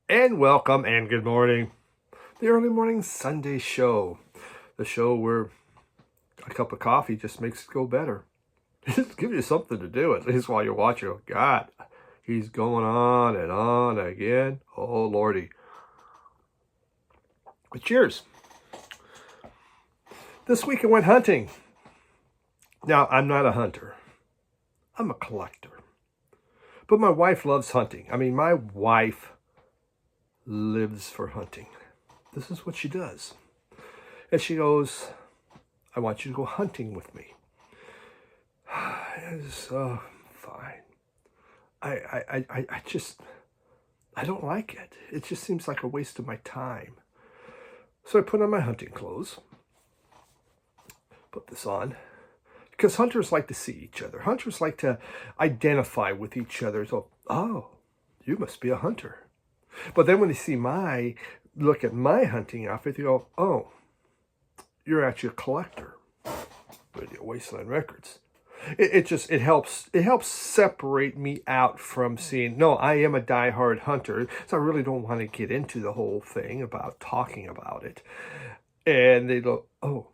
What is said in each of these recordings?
And welcome and good morning. The early morning Sunday show. The show where a cup of coffee just makes it go better. Just give you something to do, at least while you're watching. Oh, God, he's going on again. Oh, Lordy. But cheers. This week I went hunting. Now, I'm not a hunter. I'm a collector. But my wife loves hunting. I mean, my wife lives for hunting. This is what she does. And she goes, I want you to go hunting with me. It's fine. I don't like it. It just seems like a waste of my time. So I put on my hunting clothes. Put this on. Because hunters like to see each other. Hunters like to identify with each other. So, oh, you must be a hunter. But then when they look at my hunting outfit, they go, oh, you're actually a collector. Radio Wasteland Records. It helps separate me out from seeing, no, I am a diehard hunter, so I really don't want to get into the whole thing about talking about it. And they go, oh,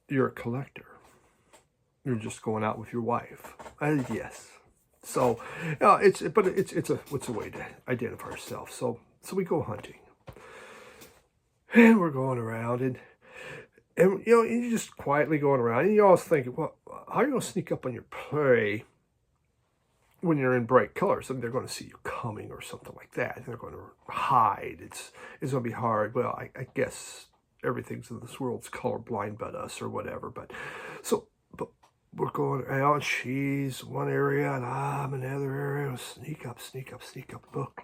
you're a collector. You're just going out with your wife. Yes. So, it's a way to identify ourselves. So we go hunting, and we're going around, and you're just quietly going around, and you're always thinking, well, how are you going to sneak up on your prey when you're in bright colors? I mean, they're going to see you coming or something like that. They're going to hide. It's going to be hard. Well, I guess everything's in this world's colorblind but us or whatever. But we're going out. She's one area, and I'm another area. Sneak up. Look.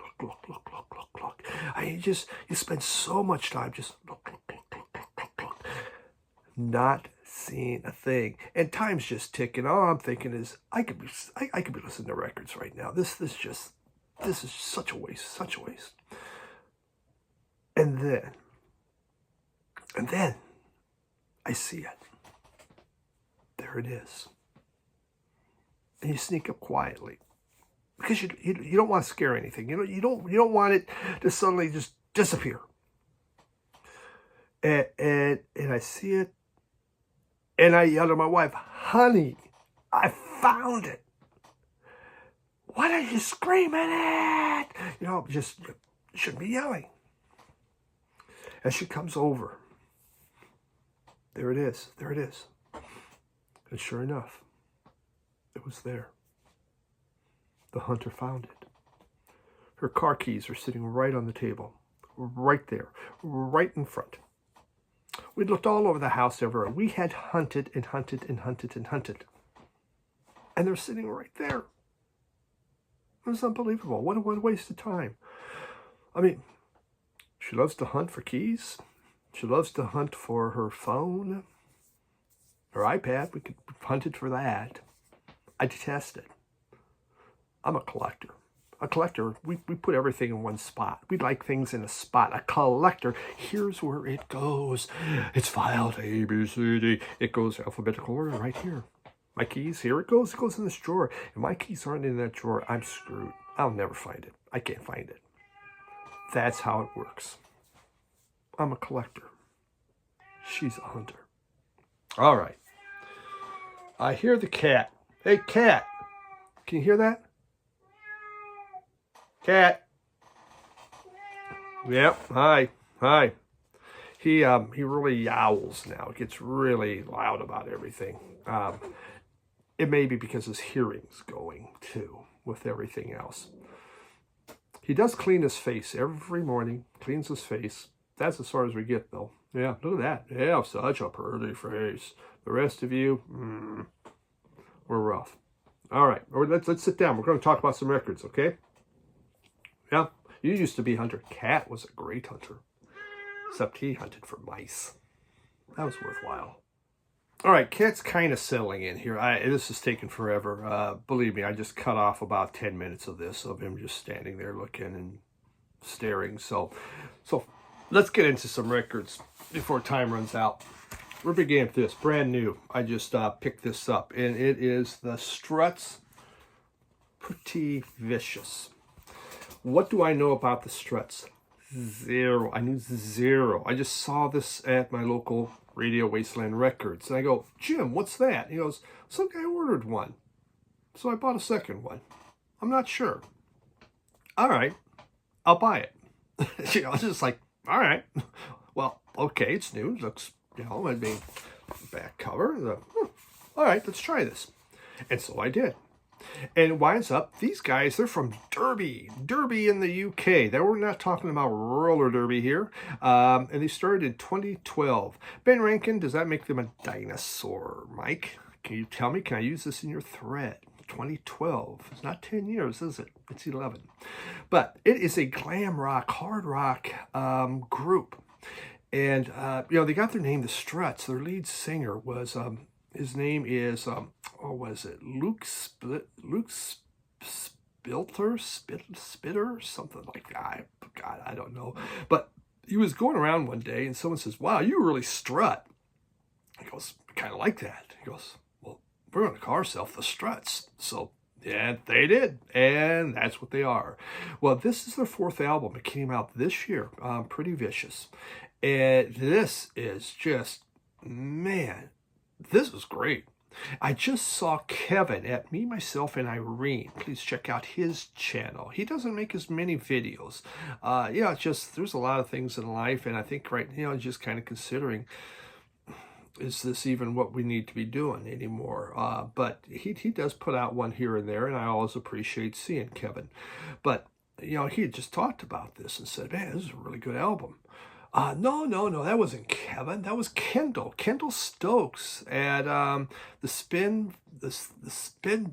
You spend so much time just look. Not seeing a thing, and time's just ticking. All I'm thinking is, I could be listening to records right now. This is such a waste. And then I see it. There it is. And you sneak up quietly because you don't want to scare anything. You don't want it to suddenly just disappear. And I see it, and I yell to my wife, honey, I found it. What are you screaming at? Just you shouldn't be yelling. And she comes over. There it is. And sure enough, it was there. The hunter found it. Her car keys are sitting right on the table, right there, right in front. We looked all over the house everywhere. We had hunted. And they're sitting right there. It was unbelievable. What a waste of time. I mean, she loves to hunt for keys. She loves to hunt for her phone. Her iPad, we could hunt it for that. I detest it. I'm a collector. A collector, we put everything in one spot. We like things in a spot. A collector, here's where it goes. It's filed A, B, C, D. It goes alphabetical order right here. My keys, here it goes. It goes in this drawer. If my keys aren't in that drawer, I'm screwed. I'll never find it. I can't find it. That's how it works. I'm a collector. She's a hunter. All right. I hear the cat. Hey, cat. Can you hear that? Cat. Yep. Hi. He really yowls now. Gets really loud about everything. It may be because his hearing's going too with everything else. He does clean his face every morning. Cleans his face. That's as far as we get, though. Yeah, look at that. Yeah, such a pretty face. The rest of you, we're rough. All right, let's sit down. We're going to talk about some records, okay? Yeah, you used to be a hunter. Cat was a great hunter, except he hunted for mice. That was worthwhile. All right, Cat's kind of settling in here. This is taking forever. Believe me, I just cut off about 10 minutes of this, of him just standing there looking and staring. So let's get into some records before time runs out. We're beginning with this, brand new. I just picked this up, and it is the Struts Pretty Vicious. What do I know about the Struts? Zero. I knew zero. I just saw this at my local Radio Wasteland Records. And I go, Jim, what's that? He goes, some guy ordered one. So I bought a second one. I'm not sure. All right, I'll buy it. You know, it's just like, all right. Well, okay, it's new. It looks, you know, I mean, back cover. All right, let's try this. And so I did. And it winds up, these guys, they're from Derby in the UK. We're not talking about roller derby here. And they started in 2012. Ben Rankin, does that make them a dinosaur, Mike? Can you tell me? Can I use this in your thread? 2012. It's not 10 years, is it? It's 11. But it is a glam rock, hard rock group. And, you know, they got their name, the Struts. Their lead singer was... his name is, what is it? Luke Spitter, something like that. God, I don't know. But he was going around one day and someone says, wow, you really strut. He goes, kind of like that. He goes, well, we're going to call ourselves the Struts. So, yeah, they did. And that's what they are. Well, this is their fourth album. It came out this year. Pretty Vicious. And this is just, man, this is great. I just saw Kevin at Me, Myself, and Irene. Please check out his channel. He doesn't make as many videos. Yeah, it's just, there's a lot of things in life, and I think right now, just kind of considering, is this even what we need to be doing anymore? But he does put out one here and there, and I always appreciate seeing Kevin. But, you know, he had just talked about this and said, man, this is a really good album. No, that wasn't Kevin. That was Kendall Stokes at the Spin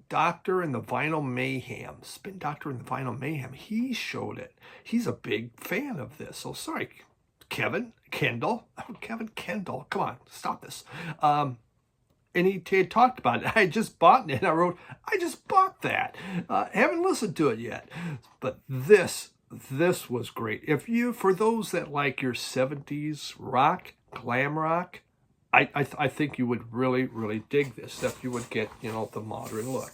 Doctor and the Vinyl Mayhem. Spin Doctor and the Vinyl Mayhem. He showed it. He's a big fan of this. So sorry, Kendall. Come on, stop this. And he had talked about it. I just bought it. And I wrote, I just bought that. Haven't listened to it yet, but this was great. If you, for those that like your 70s rock, glam rock, I think you would really, really dig this. If you would get, you know, the modern look.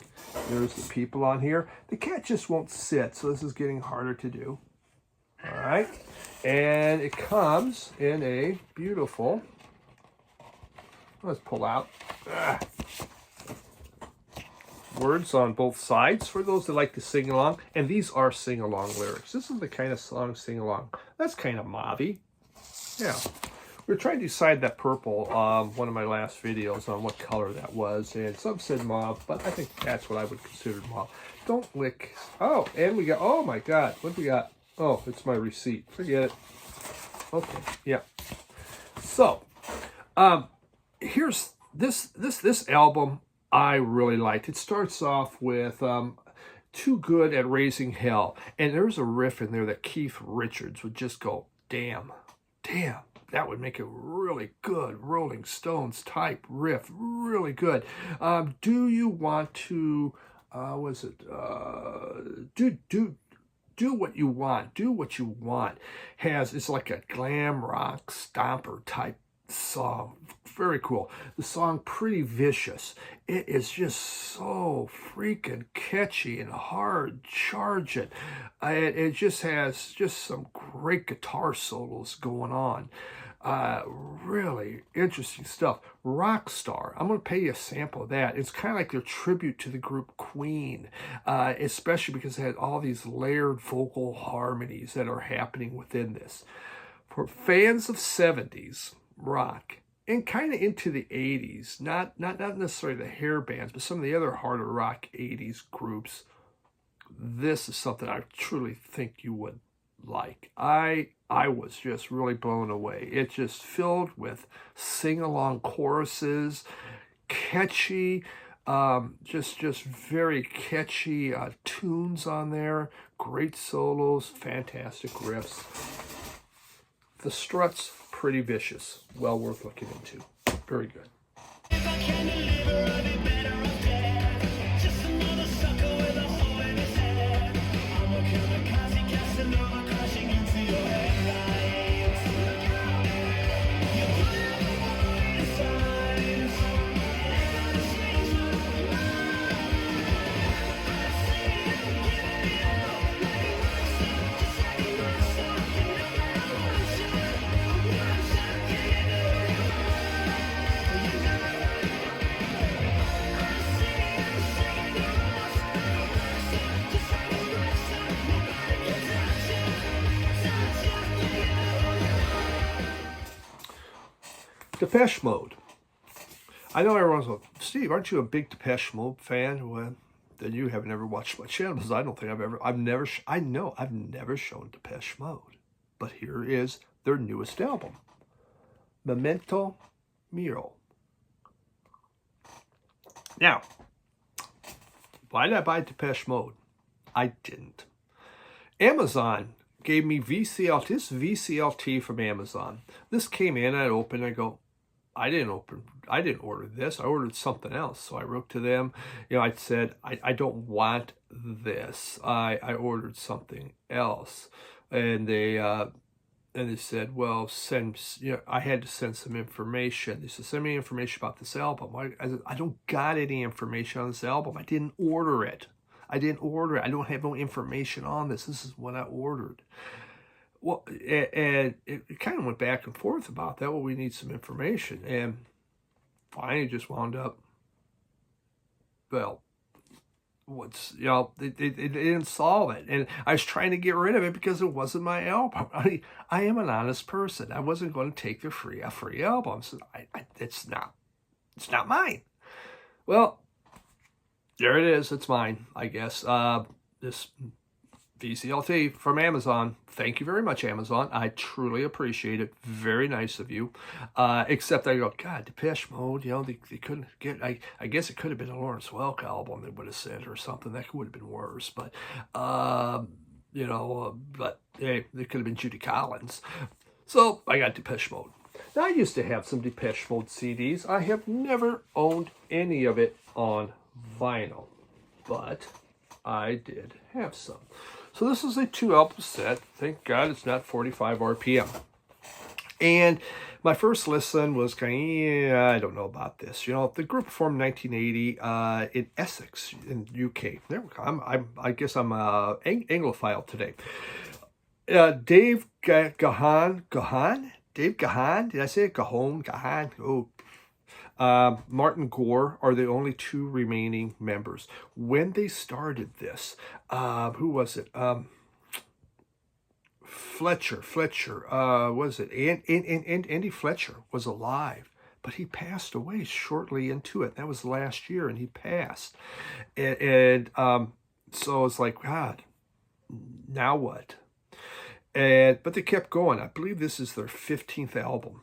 There's the people on here. The cat just won't sit, so this is getting harder to do. All right. And it comes in a beautiful, let's pull out. Words on both sides for those that like to sing along, and these are sing-along lyrics. This is the kind of song sing-along. That's kind of mauve-y. Yeah. We were trying to decide that purple, one of my last videos on what color that was, and some said mauve, but I think that's what I would consider mauve. Don't lick. Oh, and we got, oh my God, what do we got? Oh, it's my receipt. Forget it. Okay, yeah. So, here's this album I really liked. It starts off with Too Good at Raising Hell. And there's a riff in there that Keith Richards would just go, damn, that would make a really good Rolling Stones type riff. Really good. Do you want to, Do What You Want. Do What You Want. It's like a glam rock stomper type song. Very cool. The song Pretty Vicious. It is just so freaking catchy and hard charging. It just has just some great guitar solos going on. Really interesting stuff. Rockstar. I'm going to play you a sample of that. It's kind of like their tribute to the group Queen, especially because it had all these layered vocal harmonies that are happening within this. For fans of 70s rock and kind of into the 80s, not necessarily the hair bands, but some of the other harder rock 80s groups, this is something I truly think you would like. I was just really blown away. It's just filled with sing-along choruses, catchy, just very catchy tunes on there, great solos, fantastic riffs. The Struts, Pretty Vicious. Well worth looking into. Very good. Depeche Mode. I know everyone's like, Steve, aren't you a big Depeche Mode fan? Well, then you have never watched my channel, because I don't think I've never shown Depeche Mode. But here is their newest album, Memento Mori. Now, why did I buy Depeche Mode? I didn't. Amazon gave me VCLT from Amazon. This came in, I opened, I go, I didn't order this. I ordered something else. So I wrote to them, I said, I don't want this. I ordered something else. And they said, well, I had to send some information. They said, send me information about this album. I said, I don't got any information on this album. I didn't order it. I don't have no information on this. This is what I ordered. Well, and it kind of went back and forth about that. Well, we need some information. And finally just wound up, well, they didn't solve it. And I was trying to get rid of it because it wasn't my album. I am an honest person. I wasn't going to take a free album. So it's not mine. Well, there it is. It's mine, I guess. This VCLT from Amazon. Thank you very much, Amazon. I truly appreciate it. Very nice of you. Except I go, God, Depeche Mode, they couldn't get, I guess it could have been a Lawrence Welk album they would have sent or something. That would have been worse. But, but hey, it could have been Judy Collins. So I got Depeche Mode. Now, I used to have some Depeche Mode CDs. I have never owned any of it on vinyl, but I did have some. So this is a 2-album set. Thank God it's not 45 RPM. And my first listen was kind of, I don't know about this. The group formed in 1980 in Essex, in UK. There we go. I guess I'm an Anglophile today. Dave Gahan? Dave Gahan? Did I say it? Gahan? Oh. Martin Gore are the only 2 remaining members. When they started this, who was it? Fletcher, was it? Andy Fletcher was alive, but he passed away shortly into it. That was last year, and he passed. And so it's like, God, now what? But they kept going. I believe this is their 15th album.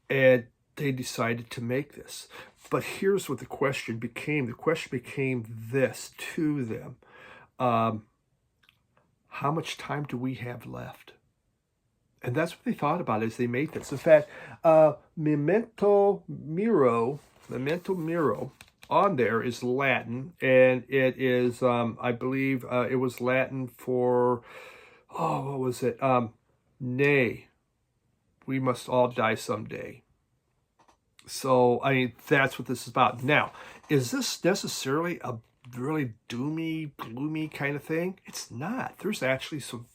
And they decided to make this. But here's what the question became. The question became this to them. How much time do we have left? And that's what they thought about as they made this. In fact, Memento Mori on there is Latin. And it is, I believe, it was Latin for, what was it? Nay, we must all die someday. So, that's what this is about. Now, is this necessarily a really doomy, gloomy kind of thing? It's not. There's actually some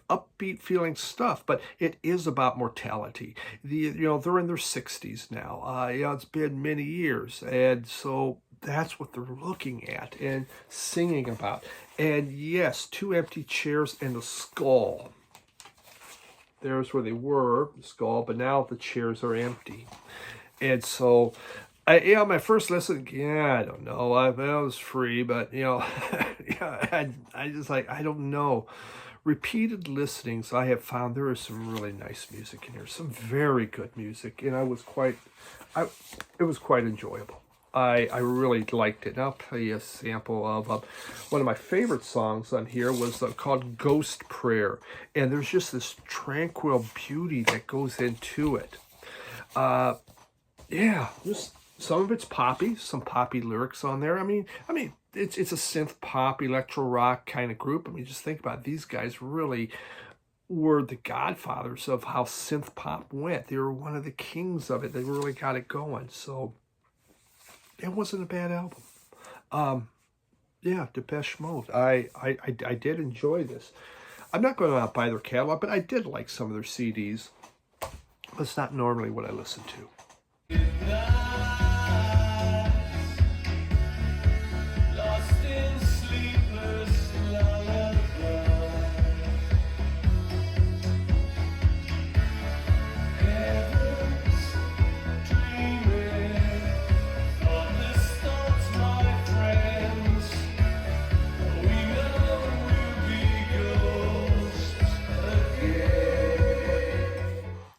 upbeat feeling stuff, but it is about mortality. They're in their 60s now. It's been many years, and so that's what they're looking at and singing about. And yes, 2 empty chairs and a skull. There's where they were, the skull, but now the chairs are empty. And so, my first listen, I don't know. It was free, but, I just I don't know. Repeated listenings, I have found there is some really nice music in here, some very good music, and it was quite enjoyable. I really liked it. And I'll play you a sample of one of my favorite songs on here was called Ghost Prayer. And there's just this tranquil beauty that goes into it. Just some of it's poppy, some poppy lyrics on there. It's a synth pop, electro rock kind of group. Just think about it. These guys really were the godfathers of how synth pop went. They were one of the kings of it. They really got it going. So it wasn't a bad album. Depeche Mode. I did enjoy this. I'm not going to buy their catalog, but I did like some of their CDs. That's not normally what I listen to.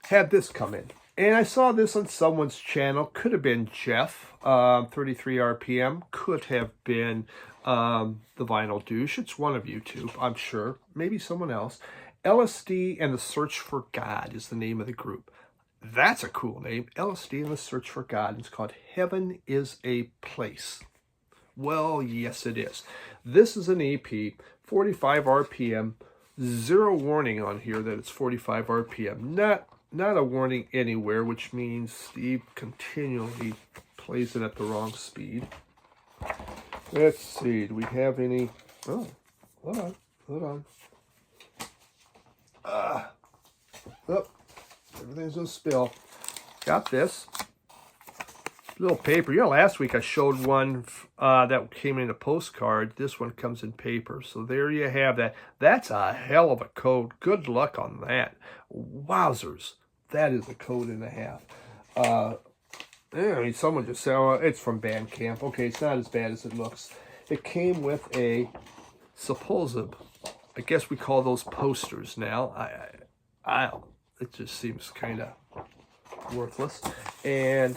had this come in. And I saw this on someone's channel. Could have been Jeff, 33 RPM. Could have been the Vinyl Douche. It's one of YouTube, I'm sure. Maybe someone else. LSD and the Search for God is the name of the group. That's a cool name. LSD and the Search for God. It's called Heaven is a Place. Well, yes, it is. This is an EP, 45 RPM. Zero warning on here that it's 45 RPM. Not a warning anywhere, which means Steve continually plays it at the wrong speed. Let's see. Do we have any? Oh, hold on. Oh, everything's gonna spill. Got this little paper. You know, last week I showed one that came in a postcard. This one comes in paper. So there you have that. That's a hell of a code. Good luck on that. Wowzers. That is a code and a half. I mean, someone just said, oh, it's from Bandcamp. Okay, it's not as bad as it looks. It came with a supposed, I guess we call those posters now. It just seems kind of worthless. And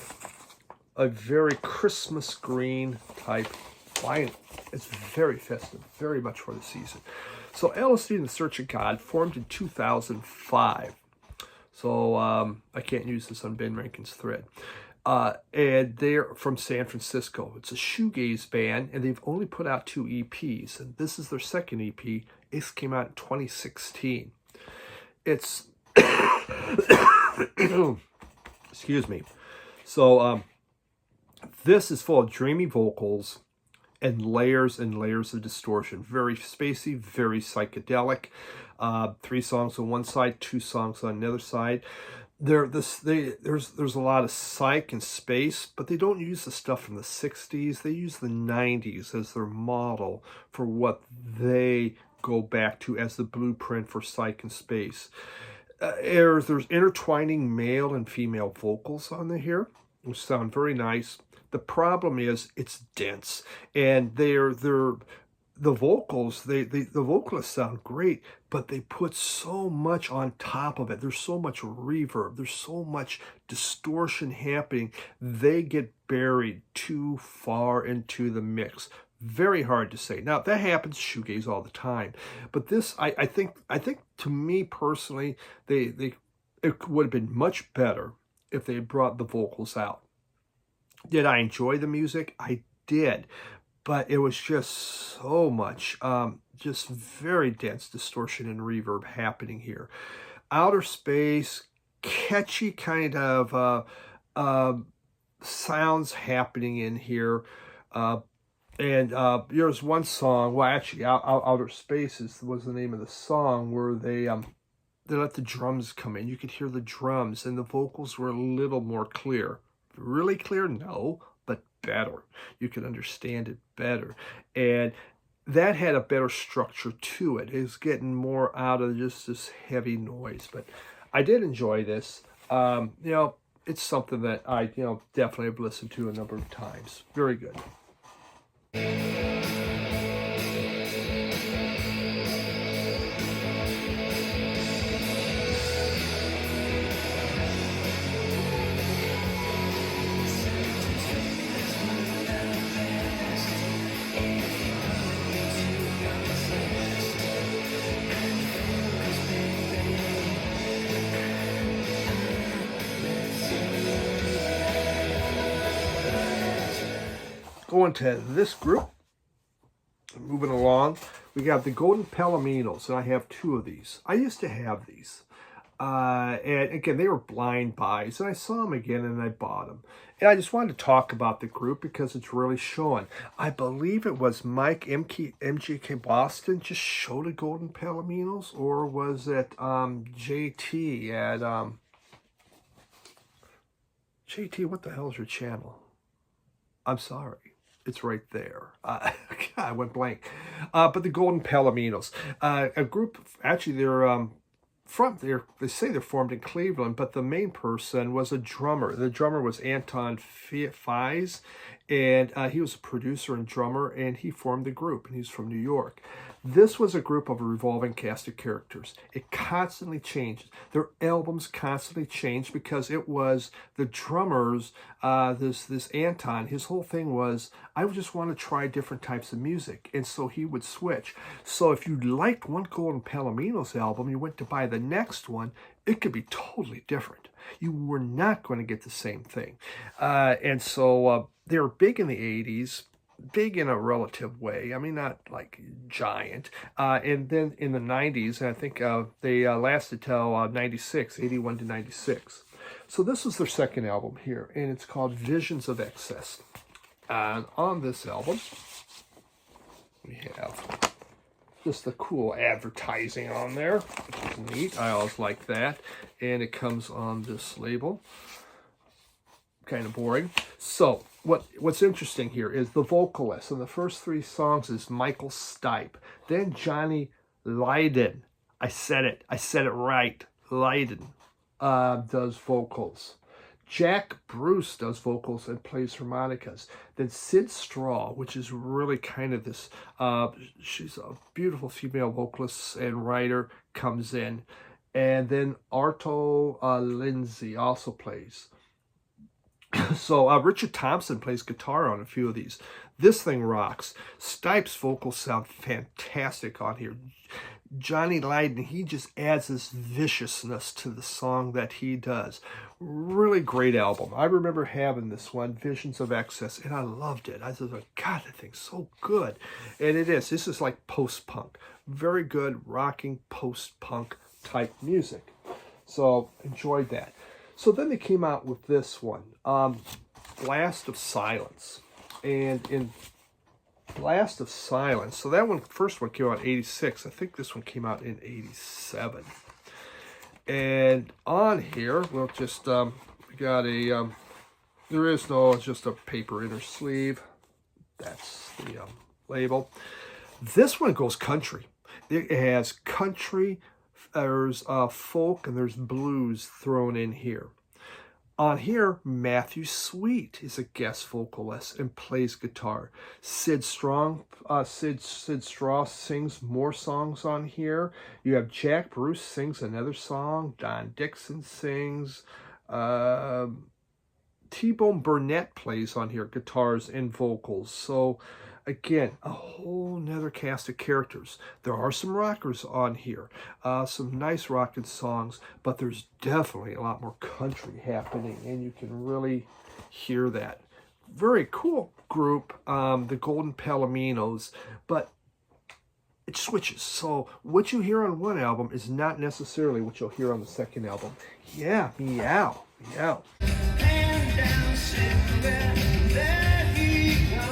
a very Christmas green type vinyl. It's very festive, very much for the season. So LSD and the Search of God formed in 2005. So I can't use this on Ben Rankin's thread. And they're from San Francisco. It's a shoegaze band, and they've only put out 2 EPs. And this is their second EP. This came out in 2016. It's excuse me. So this is full of dreamy vocals and layers of distortion. Very spacey, very psychedelic. 3 songs on one side, 2 songs on the other side. There's a lot of psych and space, but they don't use the stuff from the 60s. They use the 90s as their model for what they go back to as the blueprint for psych and space. There's intertwining male and female vocals on here, which sound very nice. The problem is it's dense, and the vocals, the vocalists sound great, but they put so much on top of it. There's so much reverb. There's so much distortion happening. They get buried too far into the mix. Very hard to say. Now, that happens shoegaze all the time. But this, I think to me personally, it would have been much better if they had brought the vocals out. Did I enjoy the music? I did. But it was just so much, just very dense distortion and reverb happening here. Outer space, catchy kind of sounds happening in here. And there's one song, well, actually, Outer Spaces was the name of the song, where they let the drums come in. You could hear the drums, and the vocals were a little more clear. Really clear? No. But better. You could understand it better. And that had a better structure to it. It's getting more out of just this heavy noise. But I did enjoy this. It's something that I, definitely have listened to a number of times. Very good. Going to this group, moving along, we got the Golden Palominos, and I have 2 of these. I used to have these, and again, they were blind buys, and I saw them again, and I bought them. And I just wanted to talk about the group because it's really showing. I believe it was Mike MGK Boston just showed a Golden Palominos, or was it JT at JT? What the hell is your channel? I'm sorry. It's right there. I went blank. But the Golden Palominos, a group, actually they're they say they're formed in Cleveland, but the main person was a drummer. The drummer was Anton Fies, and he was a producer and drummer, and he formed the group, and he's from New York. This was a group of a revolving cast of characters. It constantly changed. Their albums constantly changed because it was the drummers, this Anton, his whole thing was, I just want to try different types of music. And so he would switch. So if you liked one Golden Palominos album, you went to buy the next one, it could be totally different. You were not going to get the same thing. And so they were big in the 80s. Big in a relative way. I mean, not like giant. And then in the 90s, I think they lasted till 96, 81 to 96. So this is their second album here, and it's called Visions of Excess. And on this album, we have just the cool advertising on there, which is neat. I always like that. And it comes on this label. Kind of boring. So what's interesting here is the vocalist. And the first three songs is Michael Stipe. Then Johnny Lydon. I said it right. Lydon does vocals. Jack Bruce does vocals and plays harmonicas. Then Sid Straw, which is really kind of this, she's a beautiful female vocalist and writer, comes in. And then Arto Lindsay also plays. So Richard Thompson plays guitar on a few of these. This thing rocks. Stipe's vocals sound fantastic on here. Johnny Lydon, he just adds this viciousness to the song that he does. Really great album. I remember having this one, Visions of Excess, and I loved it. I was like, God, that thing's so good. And it is. This is like post-punk. Very good rocking post-punk type music. So enjoyed that. So then they came out with this one, Blast of Silence. And in Blast of Silence, so that one, first one came out in 86. I think this one came out in 87. And on here, we'll just, we got a, there is no, it's just a paper inner sleeve. That's the label. This one goes country. It has country, there's folk, and there's blues thrown in here. On here, Matthew Sweet is a guest vocalist and plays guitar. Sid Straw sings more songs on here. You have Jack Bruce sings another song. Don Dixon sings. T-Bone Burnett plays on here, guitars and vocals. So again, a whole nother cast of characters. There are some rockers on here, some nice rocking songs, but there's definitely a lot more country happening, and you can really hear that. Very cool group, the Golden Palominos, but it switches. So what you hear on one album is not necessarily what you'll hear on the second album. Yeah, meow, meow. And down, sit there he goes.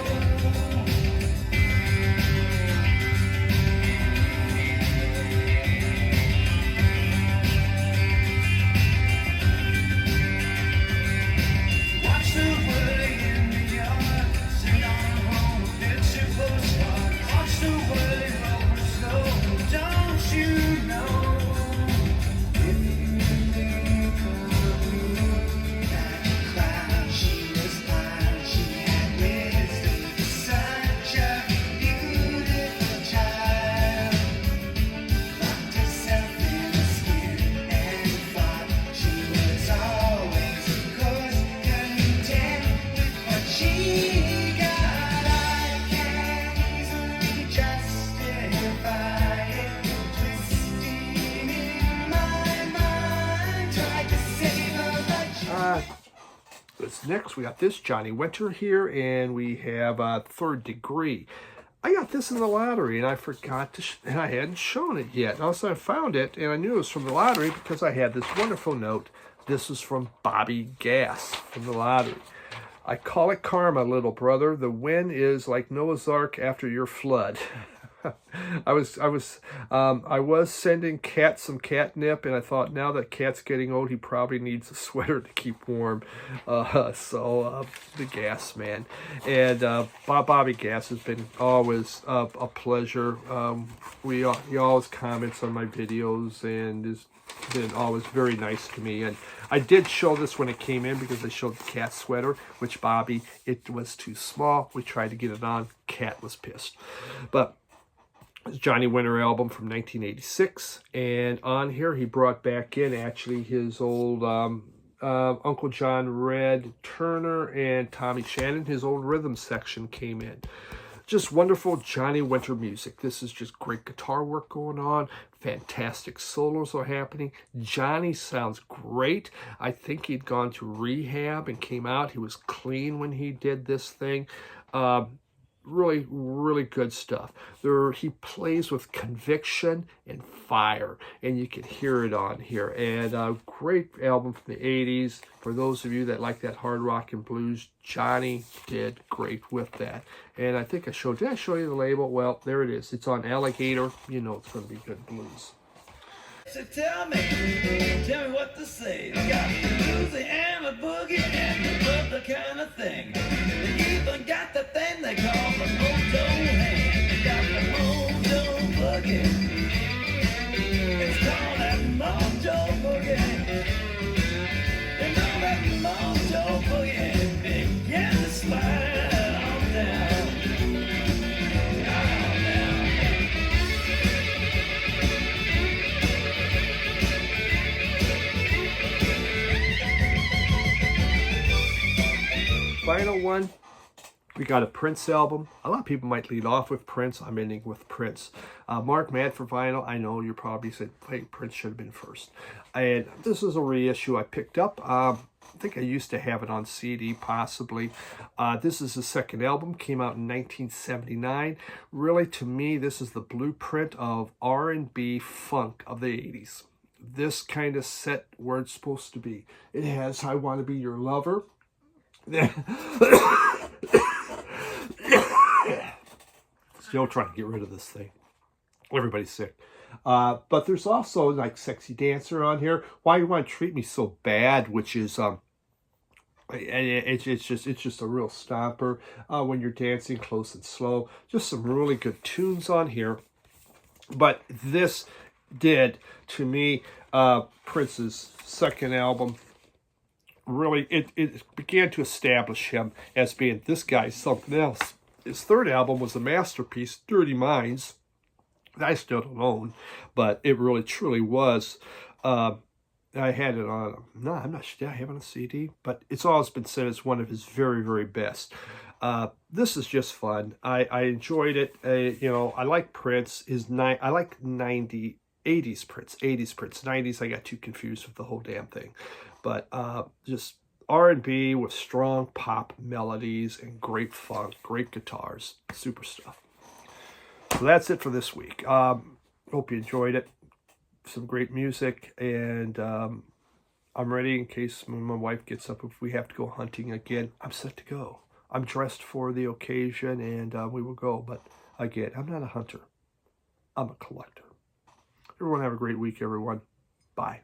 Next, we got this Johnny Winter here, and we have Third Degree. I got this in the lottery, and I forgot to, and I hadn't shown it yet. And also, I found it, and I knew it was from the lottery because I had this wonderful note. This is from Bobby Gass from the lottery. I call it karma, little brother. The win is like Noah's Ark after your flood. I was sending Cat some catnip, and I thought now that Cat's getting old, he probably needs a sweater to keep warm. The Gas Man, and Bobby Gass has been always a pleasure. He always comments on my videos and has been always very nice to me. And I did show this when it came in because I showed the Cat sweater, which Bobby, it was too small. We tried to get it on. Cat was pissed, but. Johnny Winter album from 1986, and on here he brought back in actually his old Uncle John Red Turner and Tommy Shannon. His old rhythm section came in. Just wonderful Johnny Winter music. This is just great guitar work going on. Fantastic solos are happening. Johnny sounds great. I think he'd gone to rehab and came out. He was clean when he did this thing. Really, really good stuff. He plays with conviction and fire, and you can hear it on here. And a great album from the 80s. For those of you that like that hard rock and blues, Johnny did great with that. And I think did I show you the label? Well, there it is. It's on Alligator. You know it's going to be good blues. So tell me what to say. You got the bluesy and the boogie and the other kind of thing. You even got the thing they call the mojo hand. You got the mojo boogie. It's called that mojo boogie. You know that mojo boogie begin to slide on down. Final one, we got a Prince album. A lot of people might lead off with Prince. I'm ending with Prince. Mark Mad for vinyl. I know you probably said, hey, Prince should have been first. And this is a reissue I picked up. I think I used to have it on CD, possibly. This is the second album. Came out in 1979. Really, to me, this is the blueprint of R&B funk of the 80s. This kind of set where it's supposed to be. It has I Want to Be Your Lover. Still trying to get rid of this thing. Everybody's sick. But there's also like Sexy Dancer on here. Why You Want to Treat Me So Bad, which is it's just a real stomper when you're dancing close and slow. Just some really good tunes on here. But this did, to me, Prince's second album. Really, it began to establish him as being this guy's something else. His third album was a masterpiece, Dirty Minds. I still don't own, but it really, truly was. I had it on, no, I'm not sure, I have it on a CD, but it's always been said it's one of his very, very best. This is just fun. I enjoyed it. I like Prince. I like 80s Prince. 90s, I got too confused with the whole damn thing. But just R&B with strong pop melodies and great funk, great guitars, super stuff. So that's it for this week. Hope you enjoyed it. Some great music, and I'm ready in case my wife gets up if we have to go hunting again. I'm set to go. I'm dressed for the occasion, and we will go. But again, I'm not a hunter. I'm a collector. Everyone have a great week, everyone. Bye.